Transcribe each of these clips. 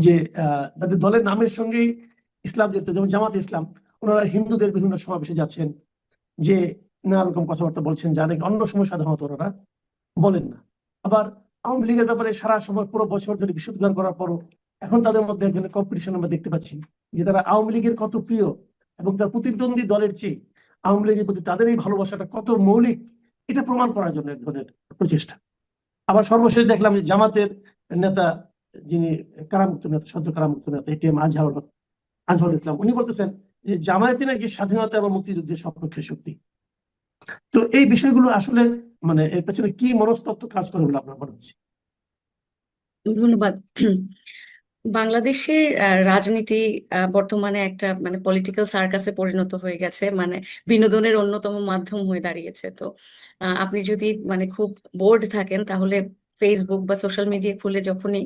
যে তাদের দলের নামের সঙ্গেই ইসলাম জড়িত, যেমন জামাত ইসলাম, ওনারা হিন্দুদের বিভিন্ন সমাবেশে যাচ্ছেন, যে নানা রকম কথাবার্তা বলছেন, যা নাকি অন্য সময় সাধারণত ওনারা বলেন না। আবার আওয়ামী লীগের ব্যাপারে সারা সময় পুরো বছর ধরে বিশুদ্ধার করার পরও এখন তাদের মধ্যে এক ধরনের কম্পিটিশন আমরা দেখতে পাচ্ছি, যে তারা আওয়ামী লীগের কত প্রিয় এবং তার প্রতিদ্বন্দ্বী দলের চেয়ে আওয়ামী লীগের প্রতি তাদের এই ভালোবাসাটা কত মৌলিক, এটা প্রমাণ করার জন্য এক ধরনের প্রচেষ্টা। আবার সর্বশেষ দেখলাম যে জামাতের নেতা, যিনি কারামুক্ত নেতা, সদ্য কারামুক্ত নেতা এটিএম আজহারুল ইসলাম, উনি বলতেছেন যে জামায়াতি নাকি স্বাধীনতা এবং মুক্তিযুদ্ধের সপক্ষে শক্তি। তো এই বিষয়গুলো আসলে মানে এর পেছনে কি মনস্তত্ত্ব কাজ করে বলে আপনার মনে হচ্ছে? ধন্যবাদ। বাংলাদেশের রাজনীতি বর্তমানে একটা মানে পলিটিক্যাল সার্কাসে পরিণত হয়ে গেছে, মানে বিনোদনের অন্যতম মাধ্যম হয়ে দাঁড়িয়েছে। তো আপনি যদি মানে খুব বোর্ড থাকেন, তাহলে ফেসবুক বা সোশ্যাল মিডিয়া খুলে যখনই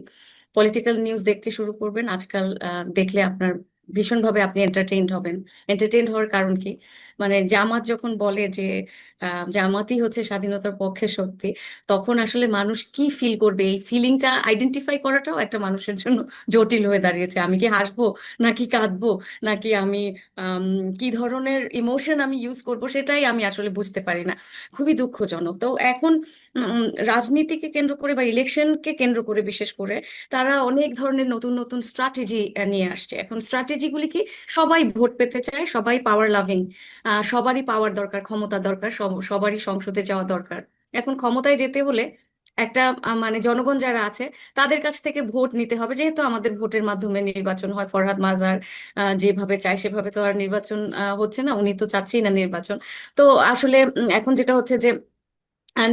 পলিটিক্যাল নিউজ দেখতে শুরু করবেন, আজকাল দেখলে আপনার ভীষণভাবে আপনি এন্টারটেইনড হবেন। এন্টারটেইনড হওয়ার কারণ কি? মানে জামাত যখন বলে যে জামাতই হচ্ছে স্বাধীনতার পক্ষে শক্তি, তখন আসলে মানুষ কি ফিল করবে, এই ফিলিংটা আইডেন্টিফাই করাটাও একটা মানুষের জন্য জটিল হয়ে দাঁড়িয়েছে। আমি কি হাসবো, নাকি কাঁদবো, নাকি আমি আম, কি ধরনের ইমোশন আমি ইউজ করব, সেটাই আমি আসলে বুঝতে পারি না। খুবই দুঃখজনক। তো এখন রাজনীতিকে কেন্দ্র করে বা ইলেকশনকে কেন্দ্র করে বিশেষ করে তারা অনেক ধরনের নতুন নতুন স্ট্র্যাটেজি নিয়ে আসছে। এখন স্ট্র্যাটেজিগুলি কি? সবাই ভোট পেতে চায়, সবাই পাওয়ার লাভিং, সবারই পাওয়ার দরকার, ক্ষমতা দরকার, সবারই সংসদে যাওয়া দরকার। এখন ক্ষমতায় যেতে হলে একটা মানে জনগণ যারা আছে তাদের কাছ থেকে ভোট নিতে হবে। যেহেতু আমাদের ভোটের মাধ্যমে নির্বাচন হয়, ফরহাদ মাজার যেভাবে চায় সেভাবে তো আর নির্বাচন হচ্ছে না, উনি তো চাচ্ছেই না নির্বাচন। তো আসলে এখন যেটা হচ্ছে যে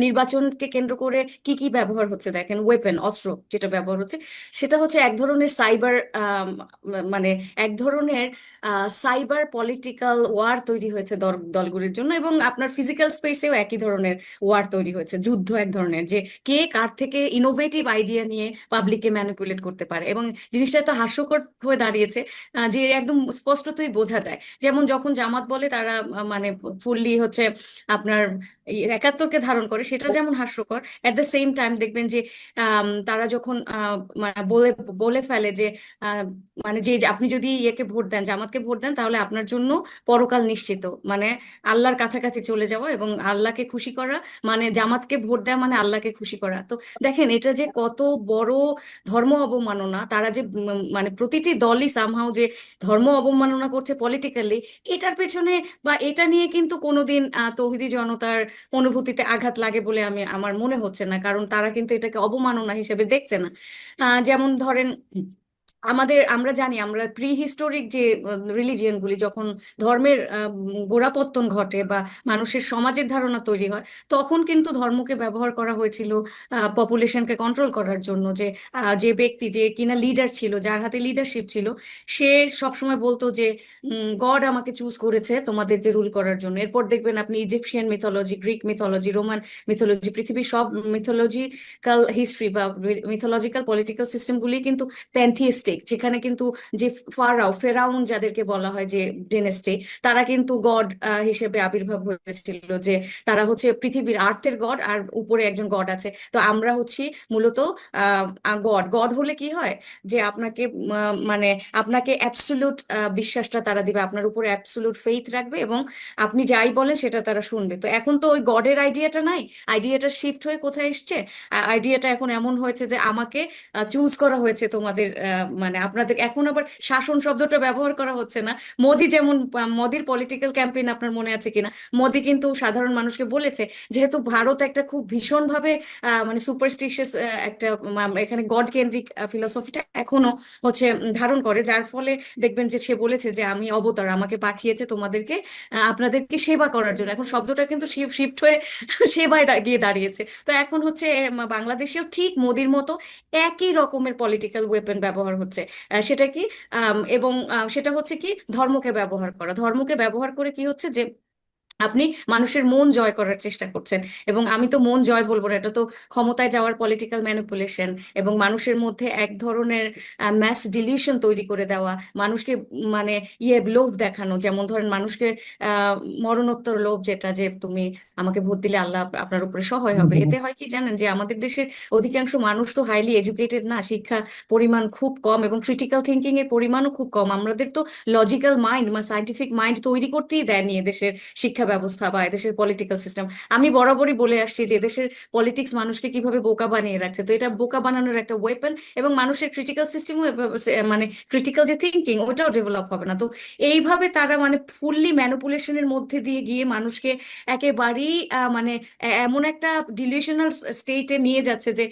নির্বাচনকে কেন্দ্র করে কি কি ব্যবহার হচ্ছে দেখেন। ওয়েপেন, অস্ত্র যেটা ব্যবহার হচ্ছে, সেটা হচ্ছে এক ধরনের সাইবার, মানে এক ধরনের সাইবার পলিটিক্যাল ওয়ার তৈরি হয়েছে দলগুলির জন্য, এবং আপনার ফিজিক্যাল স্পেসেও একই ধরনের ওয়ার তৈরি হয়েছে, যুদ্ধ এক ধরনের, যে কে কার থেকে ইনোভেটিভ আইডিয়া নিয়ে পাবলিককে ম্যানিপুলেট করতে পারে। এবং জিনিসটা এত হাস্যকর হয়ে দাঁড়িয়েছে যে একদম স্পষ্টতই বোঝা যায়। যেমন যখন জামাত বলে তারা মানে ফুললি হচ্ছে আপনার এই 71-কে ধারণ করে, সেটা যেমন হাস্যকর, এট দ্য সেম টাইম দেখবেন যে তারা যখন মানে বলে বলে ফেলে যে আহ, মানে যে আপনি যদি ইয়েকে ভোট দেন, জামাতকে ভোট দেন, তাহলে আপনার জন্য পরকাল নিশ্চিত, মানে আল্লাহর কাছাকাছি চলে যাওয়া এবং আল্লাহকে খুশি করা, মানে জামাতকে ভোট দেওয়া মানে আল্লাহকে খুশি করা। তো দেখেন এটা যে কত বড় ধর্ম অবমাননা। তারা যে মানে প্রতিটি দলই সামহাও যে ধর্ম অবমাননা করছে পলিটিক্যালি, এটার পেছনে বা এটা নিয়ে কিন্তু কোনোদিন তৌহিদি জনতার অনুভূতিতে আঘাত লাগে বলে আমার মনে হচ্ছে না, কারণ তারা কিন্তু এটাকে অবমাননা হিসেবে দেখছে না। যেমন ধরেন আমরা জানি, আমরা প্রি হিস্টোরিক যে রিলিজিয়নগুলি, যখন ধর্মের গোড়াপত্তন ঘটে বা মানুষের সমাজের ধারণা তৈরি হয়, তখন কিন্তু ধর্মকে ব্যবহার করা হয়েছিল পপুলেশনকে কন্ট্রোল করার জন্য। যে যে ব্যক্তি যে কিনা লিডার ছিল, যার হাতে লিডারশিপ ছিল, সে সবসময় বলতো যে গড আমাকে চুজ করেছে তোমাদেরকে রুল করার জন্য। এরপর দেখবেন আপনি Egyptian mythology, Greek mythology, Roman mythology, পৃথিবীর সব মিথোলজিক্যাল হিস্ট্রি বা মিথোলজিক্যাল পলিটিক্যাল সিস্টেমগুলি কিন্তু প্যান্থিস্টিক, যেখানে কিন্তু যে ফেরাউন যাদেরকে বলা হয় যে ডেনেস্টি, তারা কিন্তু গড হিসেবে আবির্ভাব হয়েছিল, যে তারা হচ্ছে পৃথিবীর আর্থের গড, আর উপরে একজন গড আছে। তো আমরা হচ্ছি মূলত গড। গড হলে কি হয়, যে আপনাকে মানে আপনাকে অ্যাবসোলিউট বিশ্বাসটা তারা দিবে, আপনার উপরে অ্যাবসোলিউট ফেইথ রাখবে, এবং আপনি যাই বলেন সেটা তারা শুনবে। তো এখন তো ওই গডের আইডিয়াটা নাই, আইডিয়াটা শিফট হয়ে কোথায় এসছে? আইডিয়াটা এখন এমন হয়েছে যে আমাকে চুজ করা হয়েছে তোমাদের, মানে আপনাদের। এখন আবার শাসন শব্দটা ব্যবহার করা হচ্ছে না। মোদি যেমন, মোদির পলিটিক্যাল ক্যাম্পেইন আপনার মনে আছে কিনা, মোদি কিন্তু সাধারণ মানুষকে বলেছে, যেহেতু ভারত একটা খুব ভীষণভাবে মানে সুপারস্টিশিয়াস একটা এখানে গড কেন্দ্রিক ফিলসফিটা এখনো হচ্ছে ধারণ করে, যার ফলে দেখবেন যে সে বলেছে যে আমি অবতার, আমাকে পাঠিয়েছে তোমাদেরকে আপনাদেরকে সেবা করার জন্য। এখন শব্দটা কিন্তু শিফট হয়ে সেবায় গিয়ে দাঁড়িয়েছে। তো এখন হচ্ছে বাংলাদেশেও ঠিক মোদির মতো একই রকমের পলিটিক্যাল ওয়েপন ব্যবহার হচ্ছে। সেটা কি? এবং সেটা হচ্ছে কি, ধর্মকে ব্যবহার করা। ধর্মকে ব্যবহার করে কি হচ্ছে, যে আপনি মানুষের মন জয় করার চেষ্টা করছেন, এবং আমি তো মন জয় বলবো না, এটা তো ক্ষমতায় যাওয়ার পলিটিক্যাল ম্যানিপুলেশন, এবং মানুষের মধ্যে এক ধরনের ম্যাস ডিলিউশন তৈরি করে দেওয়া, মানুষকে মানে লোভ দেখানো, যেমন ধরেন মানুষকে মরণোত্তর লোভ, যেটা যে তুমি আমাকে ভোট দিলে আল্লাহ আপনার উপরে সহায় হুম, হবে। হুম, এতে হয় কি জানেন, যে আমাদের দেশের অধিকাংশ মানুষ তো হাইলি এডুকেটেড না, শিক্ষা পরিমাণ খুব কম, এবং ক্রিটিক্যাল থিঙ্কিং এর পরিমাণও খুব কম। আমাদের তো লজিক্যাল মাইন্ড বা সাইন্টিফিক মাইন্ড তৈরি করতেই দেয়নি এদেশের শিক্ষা ব্যবস্থা বা এদেশের পলিটিক্যাল সিস্টেম। আমি বরাবরই বলে আসছি যে এদেশের পলিটিক্স মানুষকে কিভাবে বোকা বানিয়ে রাখছে, তো এটা বোকা বানানোর একটা ওয়েপন, এবং মানুষের ক্রিটিক্যাল সিস্টেমও মানে ক্রিটিক্যাল যে থিঙ্কিং ওটাও ডেভেলপ হবে না। তো এইভাবে তারা মানে ফুললি ম্যানিপুলেশনের মধ্যে দিয়ে গিয়ে মানুষকে একেবারেই মানে এমন একটা ডিলিউশনাল স্টেটে নিয়ে যাচ্ছে যে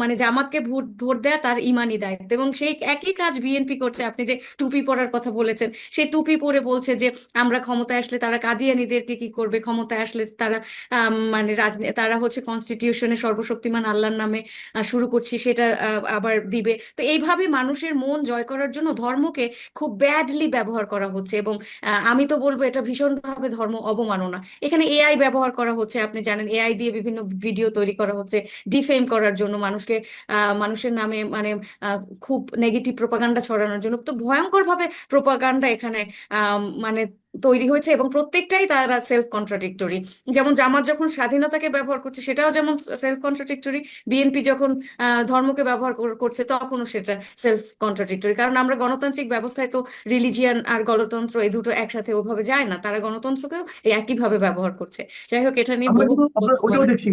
মানে জামাতকে ভোট ভোট দেয়া তার ইমানি দায়িত্ব, এবং সেই একই কাজ বিএনপি করছে। আপনি যে টুপি পরার কথা বলেছেন, সেই টুপি পরে বলছে যে আমরা ক্ষমতায় আসলে তারা কাদিয়ানীদেরকে কি করবে, ক্ষমতায় আসলে তারা মানে তারা হচ্ছে কনস্টিটিউশনের সর্বশক্তিমান আল্লাহর নামে শুরু করছি সেটা আবার দিবে। তো এইভাবে মানুষের মন জয় করার জন্য ধর্মকে খুব ব্যাডলি ব্যবহার করা হচ্ছে, এবং আমি তো বলবো এটা ভীষণভাবে ধর্ম অবমাননা। এখানে এআই ব্যবহার করা হচ্ছে, আপনি জানেন এআই দিয়ে বিভিন্ন ভিডিও তৈরি করা হচ্ছে ডিফেম করার জন্য, মানুষকে মানুষের নামে মানে খুব নেগেটিভ প্রোপাগান্ডা ছড়ানোর জন্য। তো ভয়ঙ্কর ভাবে প্রোপাগান্ডা এখানে মানে তৈরি হয়েছে, এবং প্রত্যেকটাই তারা সেলফ কন্ট্রাডিক্টরি। যেমন জামাত যখন স্বাধীনতাকে ব্যবহার করছে সেটাও যেমন সেলফ কন্ট্রাডিক্টরি, বিএনপি যখন ধর্মকে ব্যবহার করছে তখনও সেটা সেলফ কন্ট্রাডিক্টরি। কারণ আমরা গণতান্ত্রিক ব্যবস্থায় তো রিলিজিয়ান আর গণতন্ত্র এই দুটো একসাথে ওভাবে যায় না, তারা গণতন্ত্রকেও এই একইভাবে ব্যবহার করছে। যাই হোক, এটা নিয়ে আমরা বহু কিন্তু আমরা কথা ওইটাও বলা যায়। দেখছি।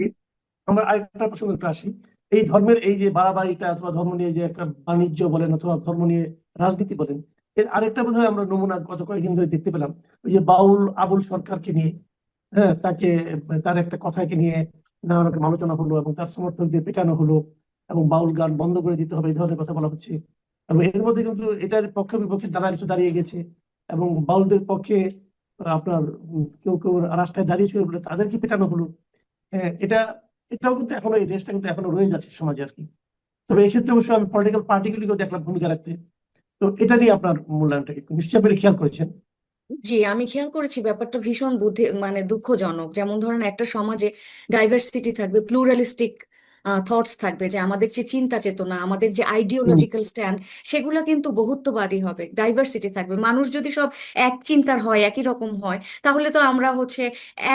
আমরা আরেকটা প্রসঙ্গে একটু আসি। এই ধর্মের এই যে বাড়াবাড়িটা অথবা ধর্ম নিয়ে যে একটা বাণিজ্য বলেন অথবা ধর্ম নিয়ে রাজনীতি বলেন, এর আরেকটা বোধহয় আমরা নমুনা গত কয়েকদিন ধরে দেখতে পেলাম। ওই যে বাউল আবুল সরকারকে নিয়ে, হ্যাঁ, তাকে তার একটা কথাকে নিয়ে নানা রকম আলোচনা হলো এবং তার সমর্থকদের পেটানো হলো এবং বাউল গান বন্ধ করে দিতে হবে এই ধরনের কথা বলা হচ্ছে। এবং এর মধ্যে কিন্তু এটার পক্ষে বিপক্ষে দ্বারা কিছু দাঁড়িয়ে গেছে এবং বাউলদের পক্ষে আপনার কেউ কেউ রাস্তায় দাঁড়িয়েছিল বলে তাদেরকে পেটানো হলো। এটা এটাও কিন্তু এখনো এই রেসটা কিন্তু এখনো রয়ে যাচ্ছে সমাজে আর কি। তবে এই ক্ষেত্রে অবশ্যই আমি পলিটিক্যাল পার্টিগুলিকেও দেখলাম ভূমিকা রাখতে। তো এটা নিয়ে আপনার মূল্যায়নটা কি নিশ্চয়ই আপনি খেয়াল করেছেন? জি, আমি খেয়াল করেছি ব্যাপারটা ভীষণ মানে দুঃখজনক। যেমন ধরেন একটা সমাজে ডাইভার্সিটি থাকবে, প্লুরালিস্টিক থটস থাকবে, যে আমাদের যে চিন্তা চেতনা, আমাদের যে হুম, আইডিওলজিক্যাল স্ট্যান্ড, সেগুলো কিন্তু বহুত্ববাদী হবে। ডাইভার্সিটি থাকবে, মানুষ যদি সব এক চিন্তার হয়, একই রকম হয়, তাহলে তো আমরা হচ্ছে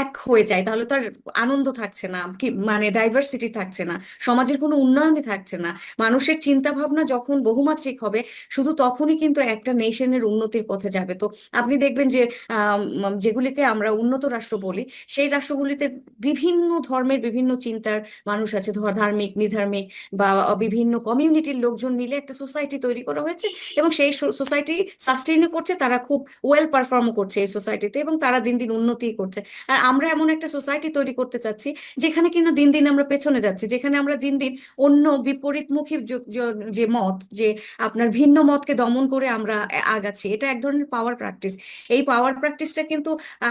এক হয়ে যাই, তাহলে তো আর আনন্দ থাকছে না, কি মানে ডাইভার্সিটি থাকছে না, সমাজের কোনো উন্নয়নই থাকছে না। মানুষের চিন্তা ভাবনা যখন বহুমাত্রিক হবে, শুধু তখনই কিন্তু একটা নেশনের উন্নতির পথে যাবে। তো আপনি দেখবেন যে যেগুলিকে আমরা উন্নত রাষ্ট্র বলি, সেই রাষ্ট্রগুলিতে বিভিন্ন ধর্মের বিভিন্ন চিন্তার মানুষ আছে, ধার্মিক, নিধার্মিক বা বিভিন্ন কমিউনিটির লোকজন মিলে একটা সোসাইটি তৈরি করা হয়েছে, এবং সেই সোসাইটি সাস্টেইন করছে, তারা খুব ওয়েল পারফর্মও করছে এই সোসাইটিতে, এবং তারা দিন দিন উন্নতি করছে। আর আমরা এমন একটা সোসাইটি তৈরি করতে চাচ্ছি যেখানে কিনা দিন দিন আমরা পেছনে যাচ্ছি, যেখানে আমরা দিন দিন অন্য বিপরীতমুখী যে মত, যে আপনার ভিন্ন মতকে দমন করে আমরা আগাচ্ছি। এটা এক ধরনের পাওয়ার প্র্যাকটিস। এই পাওয়ার প্র্যাকটিসটা কিন্তু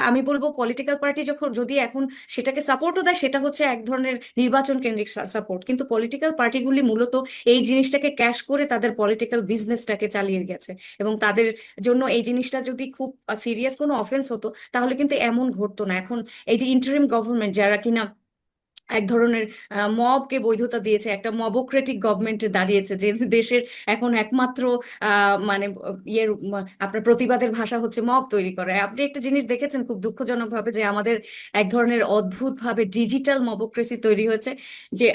আমি বলবো পলিটিক্যাল পার্টি যখন যদি এখন সেটাকে সাপোর্টও দেয়, সেটা হচ্ছে এক ধরনের নির্বাচন কেন্দ্রিক সাপোর্ট, কিন্তু পলিটিক্যাল পার্টিগুলি মূলত এই জিনিসটাকে ক্যাশ করে তাদের পলিটিক্যাল বিজনেসটাকে চালিয়ে গেছে। এবং তাদের জন্য এই জিনিসটা যদি খুব সিরিয়াস কোনো অফেন্স হতো, তাহলে কিন্তু এমন ঘটতো না। এখন এই যে ইন্টারিম গভর্নমেন্ট, যারা কিনা এক ধরনের মবকে বৈধতা দিয়েছে, একটা মবক্রেটিক গভর্নমেন্টে দাঁড়িয়েছে, যে দেশের এখন একমাত্র মানে আপনার প্রতিবাদের ভাষা হচ্ছে মব তৈরি করা। আপনি একটা জিনিস দেখেছেন খুব দুঃখজনক ভাবে, যে আমাদের এক ধরনের অদ্ভুত ভাবে ডিজিটাল মবক্রেসি তৈরি হয়েছে, যে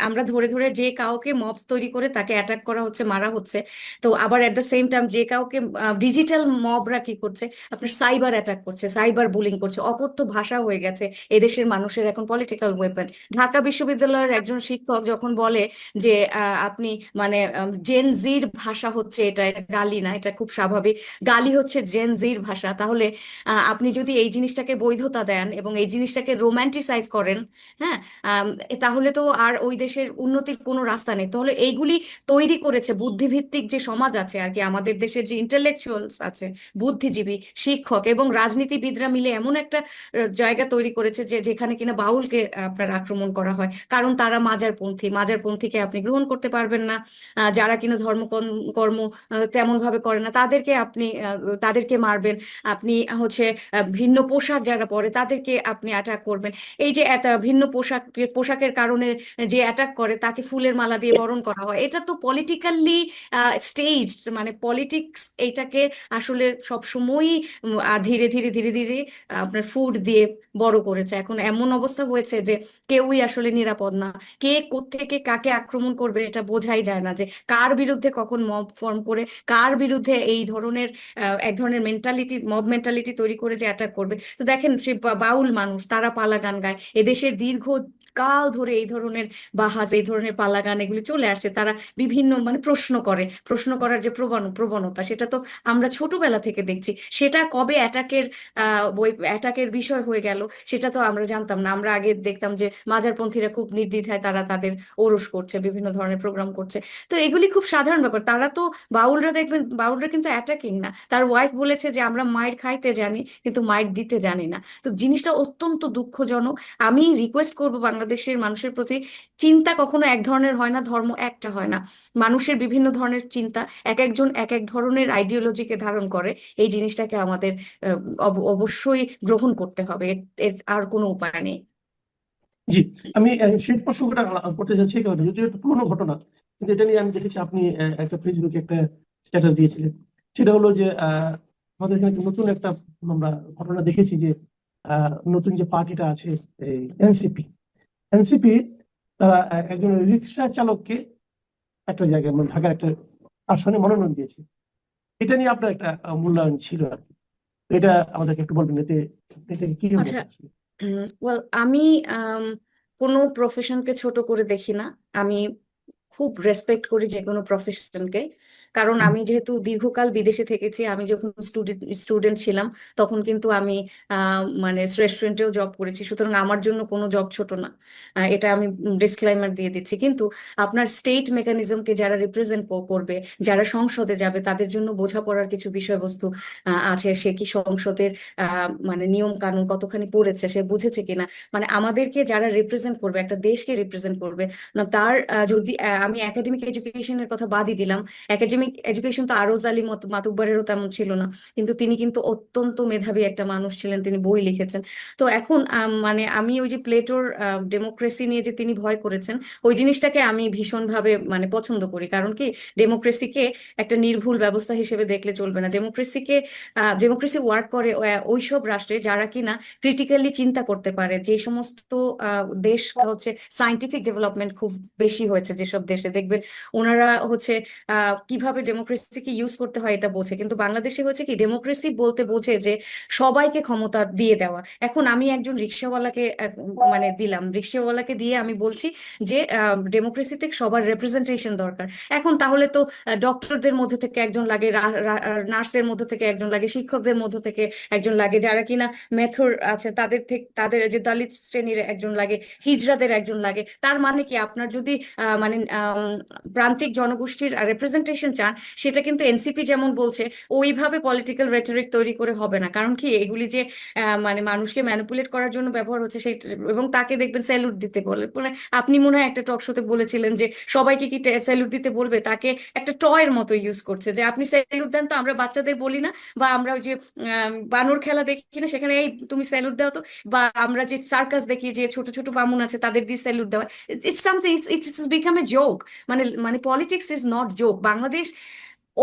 আমরা ধরে ধরে যে কাউকে মব তৈরি করে তাকে অ্যাটাক করা হচ্ছে, মারা হচ্ছে। তো আবার এট দ্য সেম টাইম যে কাউকে ডিজিটাল মবরা কি করছে, আপনার সাইবার অ্যাটাক করছে, সাইবার বুলিং করছে। অকথ্য ভাষা হয়ে গেছে এদেশের মানুষের এখন পলিটিক্যাল ওয়েপন। ঢাকা বিশ্ববিদ্যালয়ের একজন শিক্ষক যখন বলে যে আপনি মানে জেন জির ভাষা হচ্ছে এটা, এটা গালি না, এটা খুব স্বাভাবিক, গালি হচ্ছে জেন জির ভাষা, তাহলে আপনি যদি এই জিনিসটাকে বৈধতা দেন এবং এই জিনিসটাকে রোম্যান্টিসাইজ করেন, হ্যাঁ, আম, তাহলে তো আর ওই দেশের উন্নতির কোনো রাস্তা নেই। তাহলে এইগুলি তৈরি করেছে বুদ্ধিভিত্তিক যে সমাজ আছে আর কি, আমাদের দেশের যে ইন্টেলেকচুয়ালস আছে, বুদ্ধিজীবী, শিক্ষক এবং রাজনীতিবিদরা মিলে এমন একটা জায়গা তৈরি করেছে যে যেখানে কিনা বাউলকে আপনার আপনার আক্রমণ করা হয়, কারণ তারা মাজারপন্থী। মাজারপন্থীকে আপনি গ্রহণ করতে পারবেন না। যারা কিনা কর্ম তেমন ভাবে করে না তাদেরকে আপনি তাদেরকে মারবেন। আপনি হচ্ছে ভিন্ন পোশাক যারা পরে তাদেরকে আপনি অ্যাটাক করবেন। এই যে ভিন্ন পোশাকের কারণে যে অ্যাটাক করে তাকে ফুলের মালা দিয়ে বরণ করা হয়, এটা তো পলিটিক্যালি স্টেজ, মানে পলিটিক্স এইটাকে আসলে সবসময়ই ধীরে ধীরে ধীরে ধীরে আপনার ফুড দিয়ে বড় করেছে। এখন এমন অবস্থা হয়েছে যে কেউই আসলে নিরাপদ না। কে কোত্থেকে কাকে আক্রমণ করবে এটা বোঝাই যায় না, যে কার বিরুদ্ধে কখন মব ফর্ম করে কার বিরুদ্ধে এই ধরনের এক ধরনের মেন্টালিটি, মব মেন্টালিটি তৈরি করে যে অ্যাটাক করবে। তো দেখেন সে বাউল মানুষ, তারা পালা গান গায়। এদেশের দীর্ঘ কাল ধরে এই ধরনের বাহাজ, এই ধরনের পালা গান এগুলি চলে আসছে। তারা বিভিন্ন মানে প্রশ্ন করার যে প্রবণতা, সেটা তো আমরা ছোটবেলা থেকে দেখছি। সেটা কবে অ্যাটাকের বিষয় হয়ে গেল সেটা তো আমরা জানতাম না। আমরা আগে দেখতাম যে মাজারপন্থীরা খুব নির্দ্বিধায় তারা তাদের ওরস করছে, বিভিন্ন ধরনের প্রোগ্রাম করছে। তো এগুলি খুব সাধারণ ব্যাপার। তারা তো বাউলরা দেখবেন, বাউলরা কিন্তু অ্যাটাকিং না। তার ওয়াইফ বলেছে যে আমরা মায়ের খাইতে জানি কিন্তু মায়ের দিতে জানি না। তো জিনিসটা অত্যন্ত দুঃখজনক। আমি রিকোয়েস্ট করব বাংলাদেশের মানুষের প্রতি, চিন্তা কখনো এক ধরনের হয় না, ধর্ম একটা হয় না। মানুষের বিভিন্ন ধরনের চিন্তা, এক একজন এক এক ধরনের আইডিওলজিকে ধারণ করে। এই জিনিসটাকে আমাদের অবশ্যই গ্রহণ করতে হবে। এর এর আর কোনো উপায় নেই। জি, আমি শেষ প্রসঙ্গটা করতে চাচ্ছি, কারণ যদিও একটা পুরোনো ঘটনা, কিন্তু এটা নিয়ে আমি দেখেছি আপনি একটা ফেসবুকে একটা স্ট্যাটাস দিয়েছিলেন। সেটা হলো যে আমাদের এখানে নতুন একটা আমরা ঘটনা দেখেছি যে নতুন যে পার্টিটা আছে, এনসিপি। এনসিপি তারা একজন রিক্সা চালককে একটা জায়গায়, মানে ঢাকার একটা আসনে মনোনয়ন দিয়েছে। এটা নিয়ে আপনার একটা মূল্যায়ন ছিল আর কি। এটা আমাদেরকে একটু বলবেন, এতে এটাকে কি আচ্ছা, মত আসলে? ওয়েল আমি আম, কোনো প্রফেশনকে ছোট করে দেখি না। আমি খুব রেসপেক্ট করি যে কোনো প্রফেশনকে। কারণ হুম, আমি যেহেতু দীর্ঘকাল বিদেশে থেকেছি, আমি যখন স্টুডেন্ট ছিলাম তখন কিন্তু আমি মানে রেস্টুরেন্টেও জব করেছি, সুতরাং আমার জন্য কোনো জব ছোট না। এটা আমি ডিসক্লাইমার দিয়ে দিচ্ছি। কিন্তু আপনার স্টেট মেকানিজমকে যারা রিপ্রেজেন্ট করবে, যারা সংসদে যাবে, তাদের জন্য বোঝাপড়ার কিছু বিষয়বস্তু আছে। সে কি সংসদের মানে নিয়ম কানুন কতখানি পড়েছে, সে বুঝেছে কিনা, মানে আমাদেরকে যারা রিপ্রেজেন্ট করবে, একটা দেশকে রিপ্রেজেন্ট করবে না, তার যদি আমি একাডেমিক এডুকেশনের কথা বাদই দিলাম। একাডেমিক এডুকেশন তো আরজ আলী মাতুব্বরেরও তেমন ছিল না, কিন্তু তিনি কিন্তু অত্যন্ত মেধাবী একটা মানুষ ছিলেন, তিনি বই লিখেছেন। তো এখন মানে আমি ওই যে প্লেটোর ডেমোক্রেসি নিয়ে যে তিনি ভয় করেছেন, ওই জিনিসটাকে আমি ভীষণভাবে মানে পছন্দ করি। কারণ কি, ডেমোক্রেসিকে একটা নির্ভুল ব্যবস্থা হিসেবে দেখলে চলবে না। ডেমোক্রেসি ওয়ার্ক করে ওইসব রাষ্ট্রে যারা কিনা ক্রিটিক্যালি চিন্তা করতে পারে। যে সমস্ত দেশ হচ্ছে সায়েন্টিফিক ডেভেলপমেন্ট খুব বেশি হয়েছে, যেসব দেশে দেখবেন ওনারা হচ্ছে কিভাবে ডেমোক্রেসিকে ইউজ করতে হয় এটা বোঝে। কিন্তু বাংলাদেশে হচ্ছে কি, ডেমোক্রেসি বলতে বোঝে যে সবাইকে ক্ষমতা দিয়ে দেওয়া। এখন আমি একজন রিক্সাওয়ালাকে মানে রিক্সাওয়ালাকে দিয়ে আমি বলছি যে ডেমোক্রেসিতে সবার রেপ্রেজেন্টেশন দরকার। এখন তাহলে তো ডক্টরদের মধ্যে থেকে একজন লাগে, নার্সের মধ্যে থেকে একজন লাগে, শিক্ষকদের মধ্যে থেকে একজন লাগে, যারা কিনা মেথর আছে তাদের থেকে, তাদের যে দলিত শ্রেণীর একজন লাগে, হিজড়াদের একজন লাগে। তার মানে কি, আপনার যদি মানে প্রান্তিক জনগোষ্ঠীর রেপ্রেজেন্টেশন চান, সেটা কিন্তু এনসিপি যেমন বলছে ওইভাবে পলিটিক্যাল রেটরিক তৈরি করে হবে না। কারণ কি, এগুলি যে মানে মানুষকে ম্যানিপুলেট করার জন্য ব্যবহার হচ্ছে সেই, এবং তাকে দেখবেন স্যালুট দিতে বলে বলে। আপনি মনে হয় একটা টক শোতে বলেছিলেন যে সবাইকে কি স্যালুট দিতে বলবে, তাকে একটা টয়ের মতো ইউজ করছে, যে আপনি স্যালুট দেন তো, আমরা বাচ্চাদের বলি না, বা আমরা ওই যে বানর খেলা দেখি না, সেখানে এই তুমি স্যালুট দাও তো, বা আমরা যে সার্কাস দেখি যে ছোট ছোট বামুন আছে তাদের দিয়ে স্যালুট দেওয়া। It's something, it's become a joke. মানে politics is not joke. Bangladesh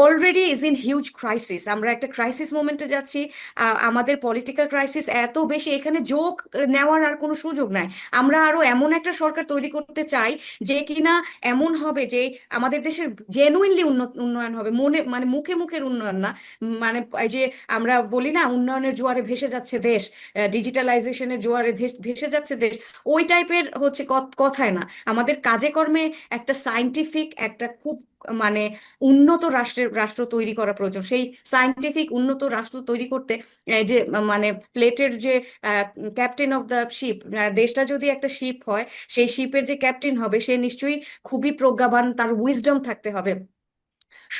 already is in huge crisis. আমরা একটা ক্রাইসিস মোমেন্টে যাচ্ছি। আমাদের পলিটিক্যাল ক্রাইসিস এত বেশি, এখানে জোক নেওয়ার আর কোনো সুযোগ নাই। আমরা আরো এমন একটা সরকার তৈরি করতে চাই যে কিনা এমন হবে যে আমাদের দেশের জেনুইনলি উন্নয়ন হবে, মানে মুখে মুখের উন্নয়ন না। মানে এই যে আমরা বলি না, উন্নয়নের জোয়ারে ভেসে যাচ্ছে দেশ, ডিজিটালাইজেশনের জোয়ারে ভেসে যাচ্ছে দেশ, ওই টাইপের হচ্ছে কথায় না, আমাদের কাজে কর্মে একটা সায়েন্টিফিক, একটা খুব মানে উন্নত রাষ্ট্র তৈরি করা প্রয়োজন। সেই সায়েন্টিফিক উন্নত রাষ্ট্র তৈরি করতে যে মানে প্লেটের যে ক্যাপ্টেন অফ দ্য শিপ, দেশটা যদি একটা শিপ হয়, সেই শিপের যে ক্যাপ্টেন হবে সে নিশ্চয়ই খুবই প্রজ্ঞাবান, তার উইজডম থাকতে হবে।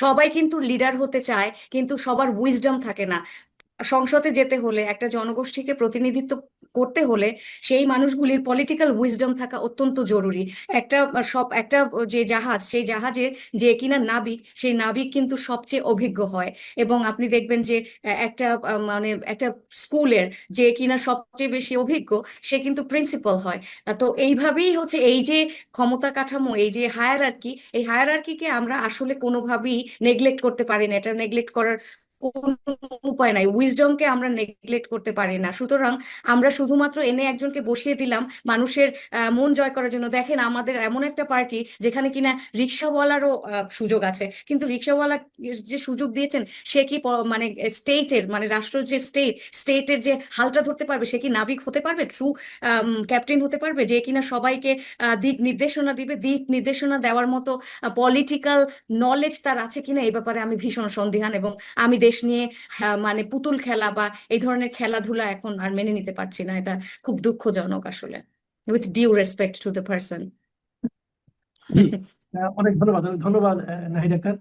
সবাই কিন্তু লিডার হতে চায়, কিন্তু সবার উইজডম থাকে না। সংসদে যেতে হলে, একটা জনগোষ্ঠীকে প্রতিনিধিত্ব করতে হলে সেই মানুষগুলির পলিটিক্যাল উইজডম থাকা অত্যন্ত জরুরি। একটা যে জাহাজ, সেই জাহাজে যে কিনা নাবিক, সেই নাবিক কিন্তু সবচেয়ে অভিজ্ঞ হয়। এবং আপনি দেখবেন যে মানে একটা স্কুলের যে কিনা সবচেয়ে বেশি অভিজ্ঞ, সে কিন্তু প্রিন্সিপাল হয়। তো এইভাবেই হচ্ছে এই যে ক্ষমতা কাঠামো, এই যে হায়ারার্কি, এই হায়ারার্কিকে আমরা আসলে কোনোভাবেই নেগলেক্ট করতে পারি না। এটা নেগলেক্ট করার কোনো উপায় নাই। উইজডমকে আমরা নেগলেক্ট করতে পারি না। সুতরাং আমরা শুধুমাত্র এনে একজনকে বসিয়ে দিলাম মানুষের মন জয় করার জন্য। দেখেন, আমাদের এমন একটা পার্টি যেখানে কিনা রিক্সাওয়ালারও সুযোগ আছে, কিন্তু রিক্সাওয়ালা যে সুযোগ দিয়েছেন, সে কি মানে স্টেটের, মানে রাষ্ট্র যে স্টেটের যে হালটা ধরতে পারবে? সে কি নাবিক হতে পারবে, ট্রু ক্যাপ্টেন হতে পারবে, যে কিনা সবাইকে দিক নির্দেশনা দিবে? দিক নির্দেশনা দেওয়ার মতো পলিটিক্যাল নলেজ তার আছে কিনা, এই ব্যাপারে আমি ভীষণ সন্দিহান। এবং আমি দেশ নিয়ে মানে পুতুল খেলা বা এই ধরনের খেলাধুলা এখন আর মেনে নিতে পারছি না। এটা খুব দুঃখজনক আসলে, with due respect to the person. জি, অনেক ধন্যবাদ। ধন্যবাদ নাহিদ আক্তার।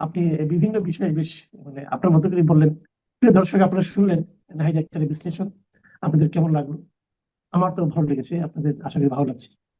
আপনি বিভিন্ন বিষয়ে বেশ মানে আপনার মতো করে বললেন। প্রিয় দর্শক, আপনারা শুনলেন নাহিদ আক্তারের বিশ্লেষণ। আপনাদের কেমন লাগলো? আমার তো ভালো লেগেছে, আপনাদের আশা করি ভালো লাগছে।